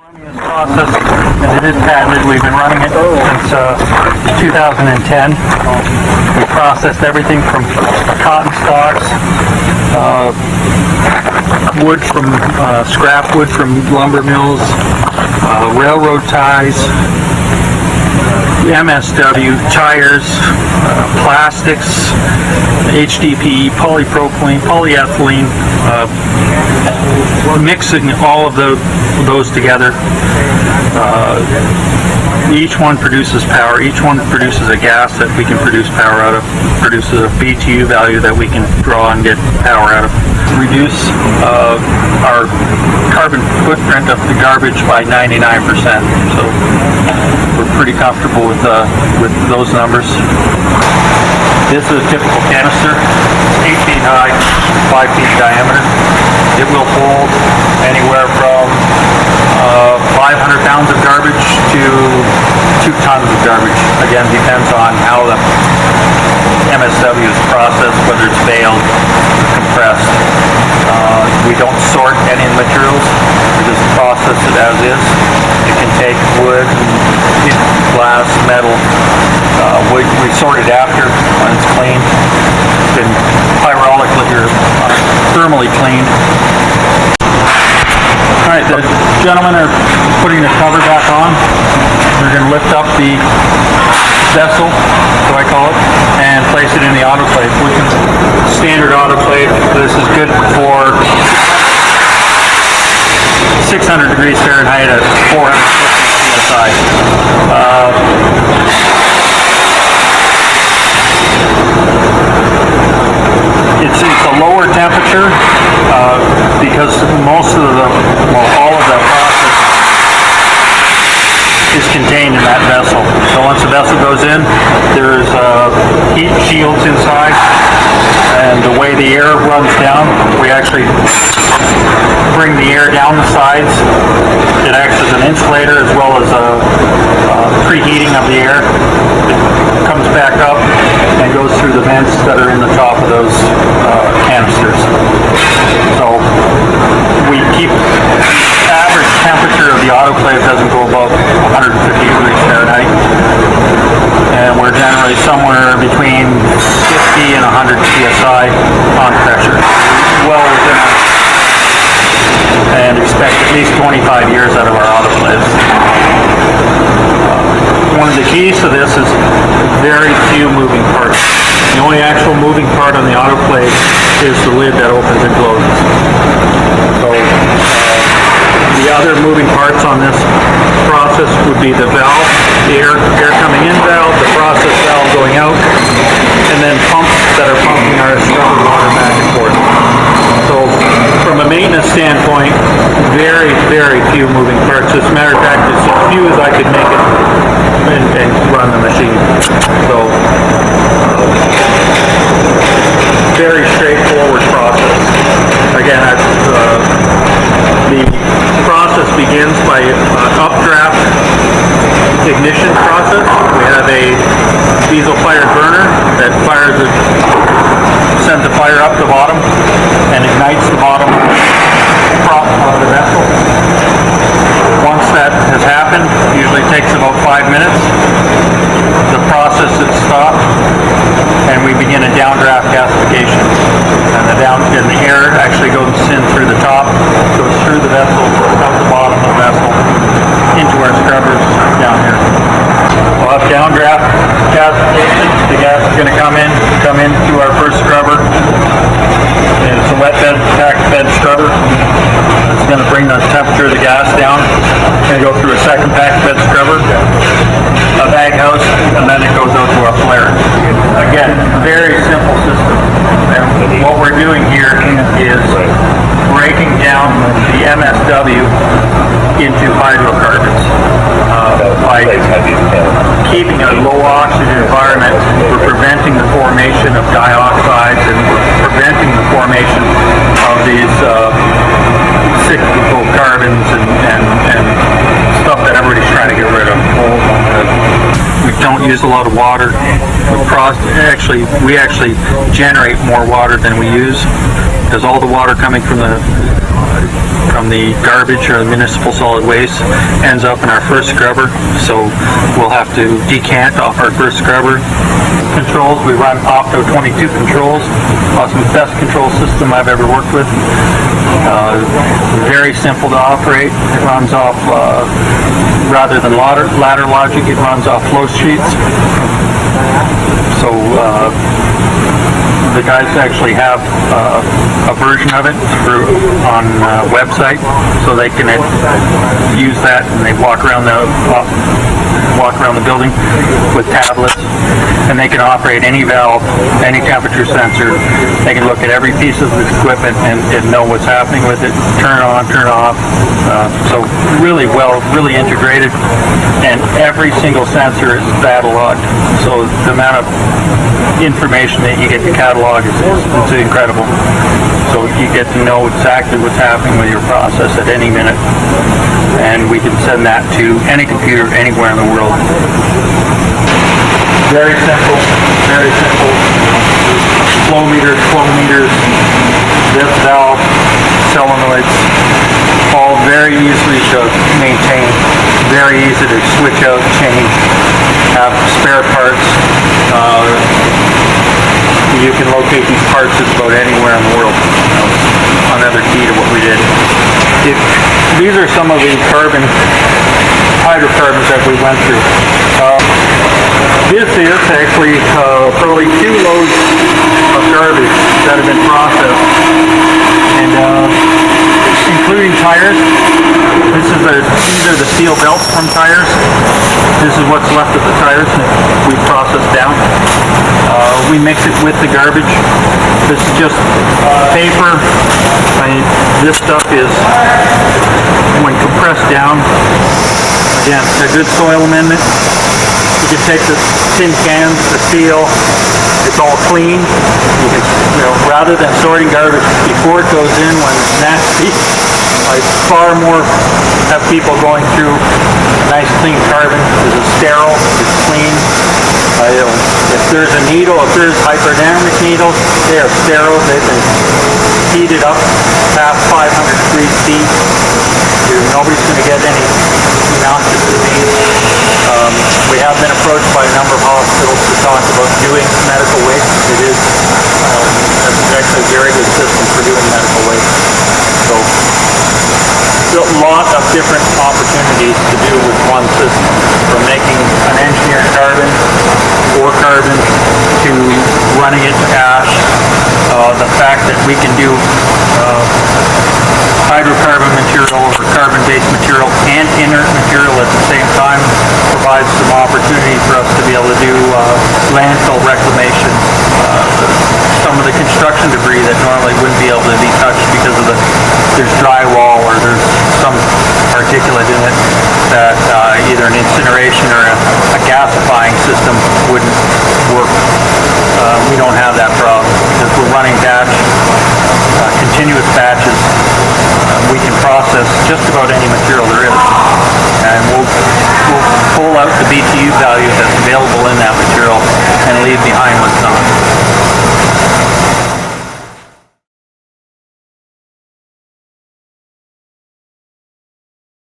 Running this process, and it is patented. We've been running it since 2010. We processed everything from cotton stalks, wood from scrap wood from lumber mills, railroad ties, MSW, tires, plastics, HDPE, polypropylene, polyethylene, mixing all of those together. Each one produces power. Each one produces a gas that we can produce power out of, produces a BTU value that we can draw and get power out of. Reduce our carbon footprint of the garbage by 99%. So we're pretty comfortable with those numbers. This is a typical canister, 8 feet high, 5 feet diameter. It will hold anywhere from 500 pounds of garbage to 2 tons of garbage. Again, depends on how the MSW is processed, whether it's baled, compressed. We don't sort any materials. We just process it as is. It can take wood, glass, metal. We sort it after when it's clean. It's been hydraulically or thermally cleaned. Alright, the gentlemen are putting the cover back on. We're going to lift up the vessel, so I call it, and place it in the autoclave, which is standard autoclave. This is good for 600 degrees Fahrenheit at 450 psi. It's a lower temperature because most of all of the process is contained in that vessel. So once the vessel goes in, there's heat shields inside, and the way the air runs down, we actually bring the air down the sides. It acts as an insulator as well as a preheating of the air. It comes back up and goes through the vents that are in the top of those canisters. So we keep the average temperature of the autoclave doesn't go above 150 degrees Fahrenheit, and we're generally somewhere between 50 and 100 psi on pressure. Well within and expect at least 25 years out of our autoclaves. One of the keys to this is very few moving parts. The only actual moving part on the autoclave is the lid that opens and closes. So the other moving parts on this process would be the valve, the air coming in valve, the process valve going out, and then pumps that are pumping our scrubber water back and forth. So from a maintenance standpoint, very, very few moving parts. As a matter of fact, as few as I could make it and run the machine. So very straightforward process. Again, the process begins by updraft ignition process. We have a diesel fired burner that sends the fire up the bottom and ignites the bottom prop of the vessel. Once that has happened, usually takes about 5 minutes, the process is stopped and we begin a downdraft gasification. And the air actually goes in through the top, goes through the vessel, out the bottom of the vessel, into our scrubbers down here. We'll have downdraft gasification. The gas is going to come into our first scrubber. And it's a wet bed, packed bed scrubber. It's going to bring the temperature of the gas down. It's going to go through a second packed bed scrubber, a bag house, and then it goes out to our flare. Again, very simple system. And what we're doing here is breaking down the MSW into hydrocarbons. By keeping a low oxygen environment, we're preventing the formation of dioxides and preventing the formation of these cyclical carbons and stuff that everybody's trying to get rid of. We don't use a lot of water. We actually generate more water than we use, because all the water coming from the from the garbage or the municipal solid waste ends up in our first scrubber, so we'll have to decant off our first scrubber. Controls, we run Opto 22 controls, awesome, best control system I've ever worked with. Very simple to operate. It runs off, rather than ladder logic, it runs off flow sheets. So the guys actually have a version of it on website, so they can use that, and they walk around the building with tablets, and they can operate any valve, any temperature sensor. They can look at every piece of the equipment and know what's happening with it, turn it on, turn it off. So really really integrated, and every single sensor is cataloged. So the amount of information that you get to catalog is incredible. So you get to know exactly what's happening with your process at any minute, and we can send that to any computer anywhere in the world. Very simple, very simple. Flow meters, this valve, solenoids, all very easily to maintain, very easy to switch out, change, have spare parts. You can locate these parts just about anywhere in the world. Another key to what we did. These are some of the hydrocarbons that we went through. This is actually probably 2 loads of garbage that have been processed, and including tires. This is these are the steel belts from tires. This is what's left of the tires that we processed down. We mix it with the garbage. This is just paper. This stuff is, when compressed down, again, a good soil amendment. You can take the tin cans, the steel, it's all clean. You can, rather than sorting garbage before it goes in when it's nasty, I far more have people going through nice clean carbon. This is sterile, it's clean. If there's a needle, if there's hypodermic needles, they are sterile. They've been heated up past 500 degrees C. Nobody's going to get any noxious disease. We have been approached by a number of hospitals to talk about doing medical waste. It is actually a very good system for doing medical waste. So a lot of different opportunities to do with one system, from making an engineered carbon or carbon to running it to ash. The fact that we can do hydrocarbon material or carbon-based material and inert material at the same time provides some opportunity for us to be able to do landfill reclamation. Some of the construction debris that normally wouldn't be able to be touched because of there's drywall or there's some particulate in it that either an incineration or a gasifying system wouldn't work. We don't have that problem because we're running continuous batches. We can process just about any material there is, and we'll pull out the BTU value that's available in that material and leave behind what's not.